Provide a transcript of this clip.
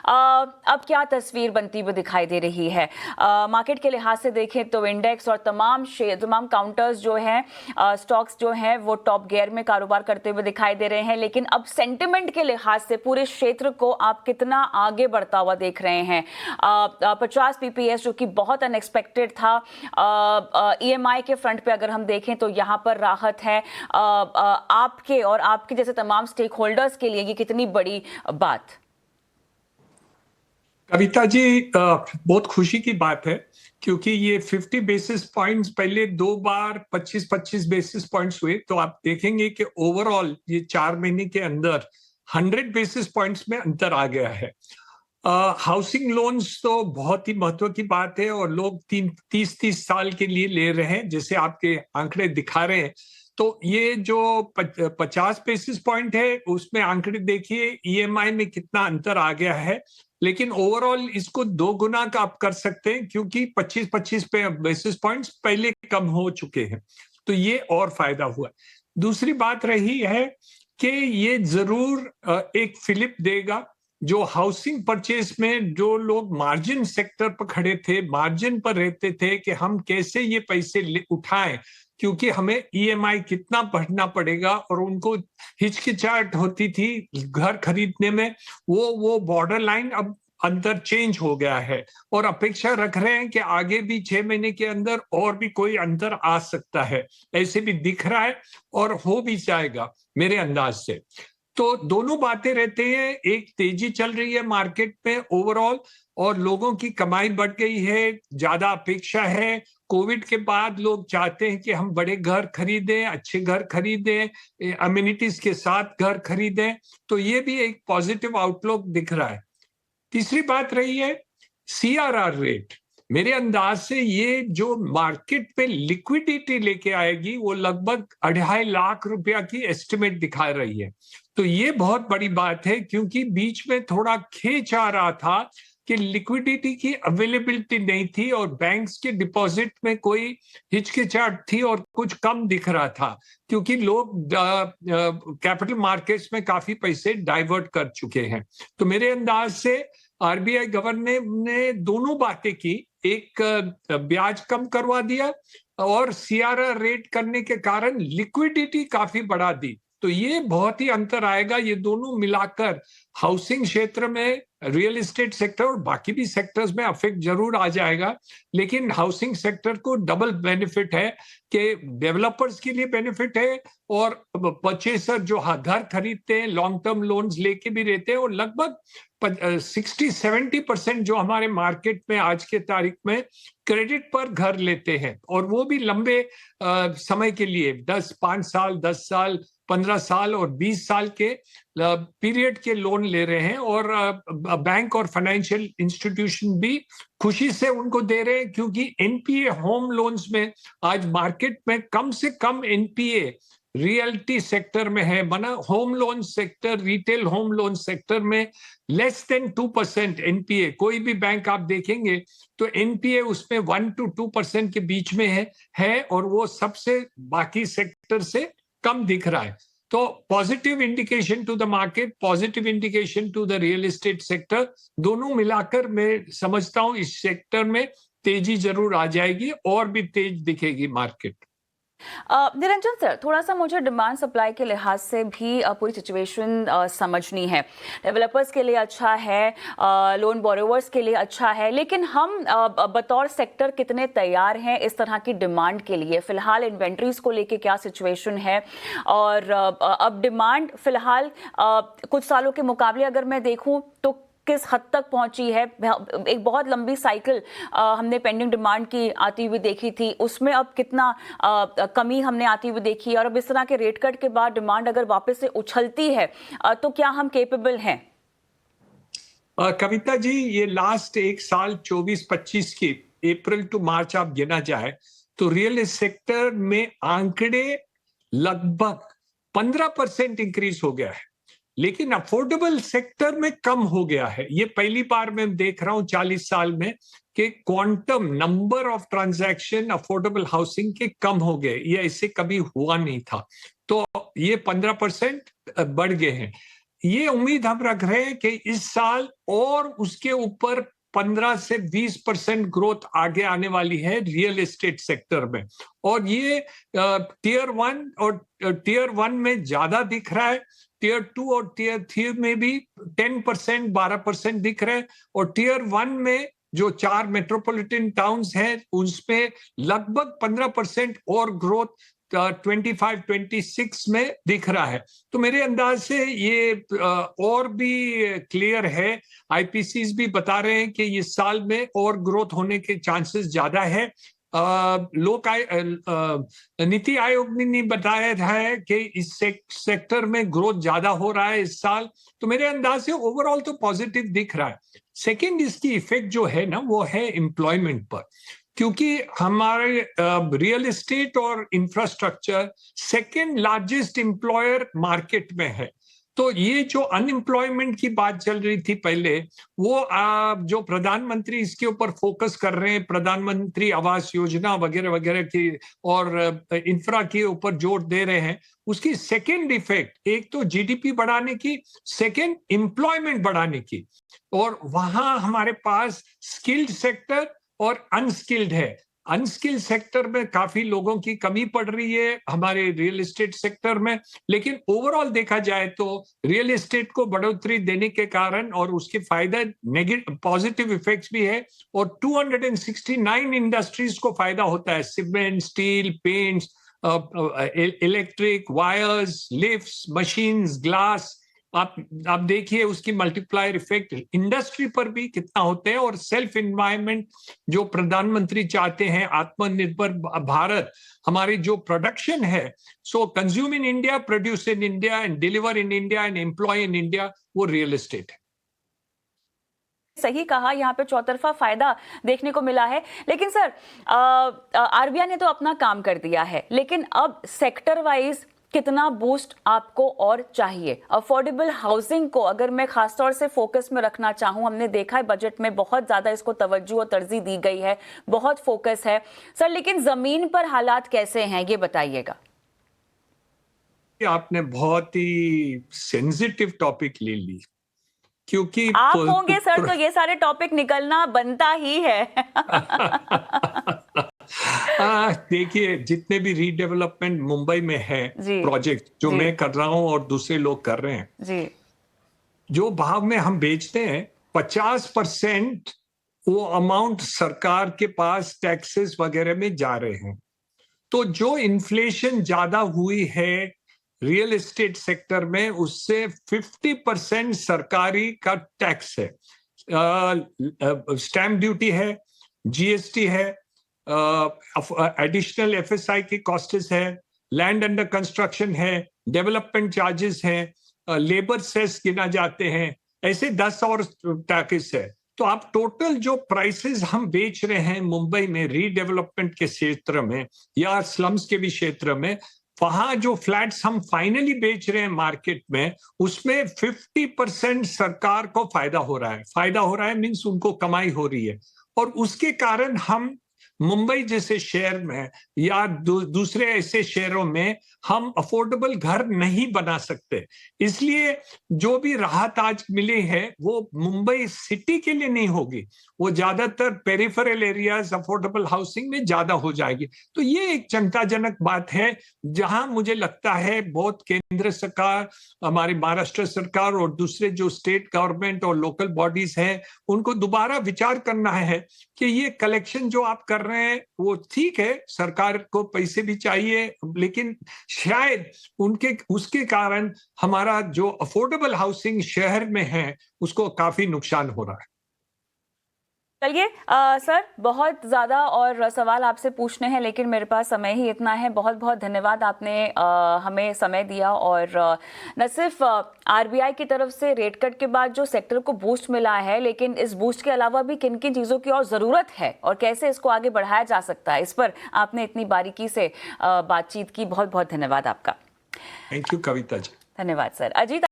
अब क्या तस्वीर बनती हुई दिखाई दे रही है? मार्केट के लिहाज से देखें तो इंडेक्स और तमाम काउंटर्स जो हैं, स्टॉक्स जो हैं वो टॉप गियर में कारोबार करते हुए दिखाई दे रहे हैं। लेकिन अब सेंटिमेंट के लिहाज से पूरे क्षेत्र को आप कितना आगे बढ़ता हुआ देख रहे हैं? 50 पीपीएस जो कि बहुत अनएक्सपेक्टेड था। ईएमआई के फ्रंट पे अगर हम देखें तो यहाँ पर राहत है। आपके और आपके जैसे तमाम स्टेक होल्डर्स के लिए ये कितनी बड़ी बात? कविता जी, बहुत खुशी की बात है क्योंकि ये 50 बेसिस पॉइंट्स पहले 2 बार 25-25 बेसिस पॉइंट्स हुए, तो आप देखेंगे कि ओवरऑल ये 4 महीने के अंदर 100 बेसिस पॉइंट्स में अंतर आ गया है। हाउसिंग लोन्स तो बहुत ही महत्व की बात है और लोग 30 साल के लिए ले रहे हैं, जैसे आपके आंकड़े दिखा रहे हैं। तो ये जो 50 बेसिस पॉइंट है उसमें आंकड़े देखिए, ईएमआई में कितना अंतर आ गया है। लेकिन ओवरऑल इसको 2 गुना का आप कर सकते हैं क्योंकि 25-25 बेसिस पॉइंट्स पहले कम हो चुके हैं, तो ये और फायदा हुआ। दूसरी बात रही है कि ये जरूर एक फिलिप देगा। जो हाउसिंग परचेस में जो लोग मार्जिन सेक्टर पर खड़े थे, मार्जिन पर रहते थे कि हम कैसे ये पैसे उठाएं क्योंकि हमें ईएमआई कितना भरना पड़ेगा और उनको हिचकिचाहट होती थी घर खरीदने में, वो बॉर्डर लाइन अब अंतर चेंज हो गया है और अपेक्षा रख रहे हैं कि आगे भी 6 महीने के अंदर और भी कोई अंतर आ सकता है। ऐसे भी दिख रहा है और हो भी जाएगा मेरे अंदाज से। तो दोनों बातें रहते हैं, एक तेजी चल रही है मार्केट में ओवरऑल और लोगों की कमाई बढ़ गई है, ज्यादा अपेक्षा है। कोविड के बाद लोग चाहते हैं कि हम बड़े घर खरीदें, अच्छे घर खरीदें, अम्यूनिटीज के साथ घर खरीदें, तो ये भी एक पॉजिटिव आउटलुक दिख रहा है। तीसरी बात रही है सीआरआर रेट। मेरे अंदाज से ये जो मार्केट पे लिक्विडिटी लेके आएगी वो लगभग 2.5 लाख रुपया की एस्टिमेट दिखा रही है। तो ये बहुत बड़ी बात है क्योंकि बीच में थोड़ा खींच आ रहा था कि लिक्विडिटी की अवेलेबिलिटी नहीं थी और बैंक्स के डिपॉजिट में कोई हिचकिचाहट थी और कुछ कम दिख रहा था क्योंकि लोग कैपिटल मार्केट्स में काफी पैसे डाइवर्ट कर चुके हैं। तो मेरे अंदाज से आरबीआई गवर्नर ने दोनों बातें की, एक ब्याज कम करवा दिया और सीआरआर रेट करने के कारण लिक्विडिटी काफी बढ़ा दी। तो ये बहुत ही अंतर आएगा, ये दोनों मिलाकर हाउसिंग क्षेत्र में, रियल एस्टेट सेक्टर और बाकी भी सेक्टर्स में अफेक्ट जरूर आ जाएगा। लेकिन हाउसिंग सेक्टर को डबल बेनिफिट है कि डेवलपर्स के लिए बेनिफिट है और परचेसर जो घर खरीदते हैं, लॉन्ग टर्म लोन्स लेके भी रहते हैं और लगभग 60-70% जो हमारे मार्केट में आज के तारीख में क्रेडिट पर घर लेते हैं और वो भी लंबे समय के लिए 5 साल, 10 साल, 15 साल और 20 साल के पीरियड के लोन ले रहे हैं और बैंक और फाइनेंशियल इंस्टीट्यूशन भी खुशी से उनको दे रहे हैं क्योंकि एनपीए होम लोन्स में आज मार्केट में कम से कम एनपीए रियल्टी सेक्टर में है, माना home loan sector, retail home loan sector में लेस देन 2% एनपीए। कोई भी बैंक आप देखेंगे तो एनपीए उसमें 1 to 2% के बीच में है और वो सबसे बाकी सेक्टर से कम दिख रहा है। तो positive indication to the market, positive indication to the real estate sector, दोनों मिलाकर मैं समझता हूं इस सेक्टर में तेजी जरूर आ जाएगी और भी तेज दिखेगी मार्केट। निरंजन सर, थोड़ा सा मुझे डिमांड सप्लाई के लिहाज से भी पूरी सिचुएशन समझनी है। डेवलपर्स के लिए अच्छा है, लोन बोरोवर्स के लिए अच्छा है, लेकिन हम बतौर सेक्टर कितने तैयार हैं इस तरह की डिमांड के लिए? फिलहाल इन्वेंट्रीज को लेके क्या सिचुएशन है? और अब डिमांड फिलहाल कुछ सालों के मुकाबले अगर मैं देखूं तो किस हद तक पहुंची है? एक बहुत लंबी साइकिल हमने पेंडिंग डिमांड की आती हुई देखी थी, उसमें अब कितना कमी हमने आती हुई देखी है और अब इस तरह के रेट कट के बाद डिमांड अगर वापस से उछलती है तो क्या हम केपेबल हैं? कविता जी, ये लास्ट एक साल 24-25 की अप्रैल टू मार्च आप गिना जाए तो रियल एस्टेट सेक्टर में आंकड़े लगभग 15% इंक्रीज हो गया है, लेकिन अफोर्डेबल सेक्टर में कम हो गया है। ये पहली बार मैं देख रहा हूं 40 साल में कि quantum number of transaction affordable housing के कम हो गए, ये ऐसे कभी हुआ नहीं था। तो ये 15% बढ़ गए हैं। ये उम्मीद हम रख रहे हैं कि इस साल और उसके ऊपर 15 से 20% ग्रोथ आगे आने वाली है रियल एस्टेट सेक्टर में। और ये टियर 1 और टियर 1 में ज्यादा दिख रहा है, टियर 2 और टियर 3 में भी 10% 12% दिख रहा है, और टियर 1 में जो 4 मेट्रोपॉलिटन टाउन्स हैं उसमें लगभग 15% और ग्रोथ 25-26 में दिख रहा है। तो मेरे अंदाज से ये और भी क्लियर है। आईपीसीज भी बता रहे हैं कि ये साल में और ग्रोथ होने के चांसेस ज्यादा है। नीति आयोग ने बताया है कि इस सेक्टर में ग्रोथ ज्यादा हो रहा है इस साल। तो मेरे अंदाज से ओवरऑल तो पॉजिटिव दिख रहा है। सेकेंड, इसकी इफेक्ट जो है ना वो है एम्प्लॉयमेंट पर, क्योंकि हमारे रियल एस्टेट और infrastructure second largest employer market में है। तो ये जो अनएम्प्लॉयमेंट की बात चल रही थी पहले, वो जो प्रधानमंत्री इसके ऊपर फोकस कर रहे हैं, प्रधानमंत्री आवास योजना वगैरह वगैरह की और इंफ्रा के ऊपर जोर दे रहे हैं, उसकी सेकेंड इफेक्ट एक तो जीडीपी बढ़ाने की, सेकेंड एम्प्लॉयमेंट बढ़ाने की। और वहां हमारे पास स्किल्ड सेक्टर और अनस्किल्ड है। अनस्किल्ड सेक्टर में काफी लोगों की कमी पड़ रही है हमारे रियल एस्टेट सेक्टर में, लेकिन ओवरऑल देखा जाए तो रियल एस्टेट को बढ़ोतरी देने के कारण और उसके फायदा नेगेटिव पॉजिटिव इफेक्ट्स भी है। और 269 इंडस्ट्रीज को फायदा होता है, cement, steel, paints, electric, wires, lifts, machines, glass. आप देखिए उसकी मल्टीप्लायर इफेक्ट इंडस्ट्री पर भी कितना होते हैं। और सेल्फ एनवायरनमेंट जो प्रधानमंत्री चाहते हैं, आत्मनिर्भर भारत, हमारी जो प्रोडक्शन है, so consume in India, produce in India and deliver in India and employ in India, वो रियल एस्टेट है। सही कहा, यहाँ पे चौतरफा फायदा देखने को मिला है। लेकिन सर, आरबीआई ने तो अपना काम कर दिया है, लेकिन अब सेक्टर वाइज कितना बूस्ट आपको और चाहिए? अफोर्डेबल हाउसिंग को अगर मैं खासतौर से फोकस में रखना चाहूं, हमने देखा है बजट में बहुत ज्यादा इसको तवज्जो और तरजीह दी गई है, बहुत फोकस है सर, लेकिन जमीन पर हालात कैसे हैं ये बताइएगा। आपने बहुत ही सेंसिटिव टॉपिक ले ली, क्योंकि आप होंगे सर तो ये सारे टॉपिक निकलना बनता ही है। देखिए, जितने भी रीडेवलपमेंट मुंबई में है प्रोजेक्ट जो मैं कर रहा हूं और दूसरे लोग कर रहे हैं जी, जो भाव में हम बेचते हैं 50% वो अमाउंट सरकार के पास टैक्सेस वगैरह में जा रहे हैं। तो जो इन्फ्लेशन ज्यादा हुई है रियल एस्टेट सेक्टर में, उससे 50% सरकारी का टैक्स है, स्टैम्प ड्यूटी है, जीएसटी है, एडिशनल एफएसआई की कॉस्ट्स है, लैंड अंडर कंस्ट्रक्शन है, डेवलपमेंट चार्जेस हैं, लेबर सेस गिना जाते हैं, ऐसे 10 और टैक्स है। तो आप टोटल जो प्राइसेस हम बेच रहे हैं मुंबई में रीडेवलपमेंट के क्षेत्र में या स्लम्स के भी क्षेत्र में, वहां जो फ्लैट्स हम फाइनली बेच रहे हैं मार्केट में, उसमें 50% सरकार को फायदा हो रहा है। फायदा हो रहा है मीन्स उनको कमाई हो रही है। और उसके कारण हम मुंबई जैसे शहर में या दूसरे ऐसे शहरों में हम अफोर्डेबल घर नहीं बना सकते। इसलिए जो भी राहत आज मिली है वो मुंबई सिटी के लिए नहीं होगी, वो ज्यादातर पेरिफेरल एरियाज अफोर्डेबल हाउसिंग में ज्यादा हो जाएगी। तो ये एक चिंताजनक बात है, जहां मुझे लगता है बहुत केंद्र सरकार, हमारी महाराष्ट्र सरकार और दूसरे जो स्टेट गवर्नमेंट और लोकल बॉडीज हैं, उनको दोबारा विचार करना है कि ये कलेक्शन जो आप कर रहे हैं वो ठीक है, सरकार को पैसे भी चाहिए, लेकिन शायद उसके कारण हमारा जो अफोर्डेबल हाउसिंग शहर में है उसको काफी नुकसान हो रहा है। चलिए सर, बहुत ज़्यादा और सवाल आपसे पूछने हैं, लेकिन मेरे पास समय ही इतना है। बहुत बहुत धन्यवाद, आपने हमें समय दिया। और न सिर्फ आरबीआई की तरफ से रेट कट के बाद जो सेक्टर को बूस्ट मिला है, लेकिन इस बूस्ट के अलावा भी किन किन चीज़ों की और ज़रूरत है और कैसे इसको आगे बढ़ाया जा सकता है, इस पर आपने इतनी बारीकी से बातचीत की। बहुत बहुत धन्यवाद आपका। Thank you Kavita ji. धन्यवाद सर। अजीत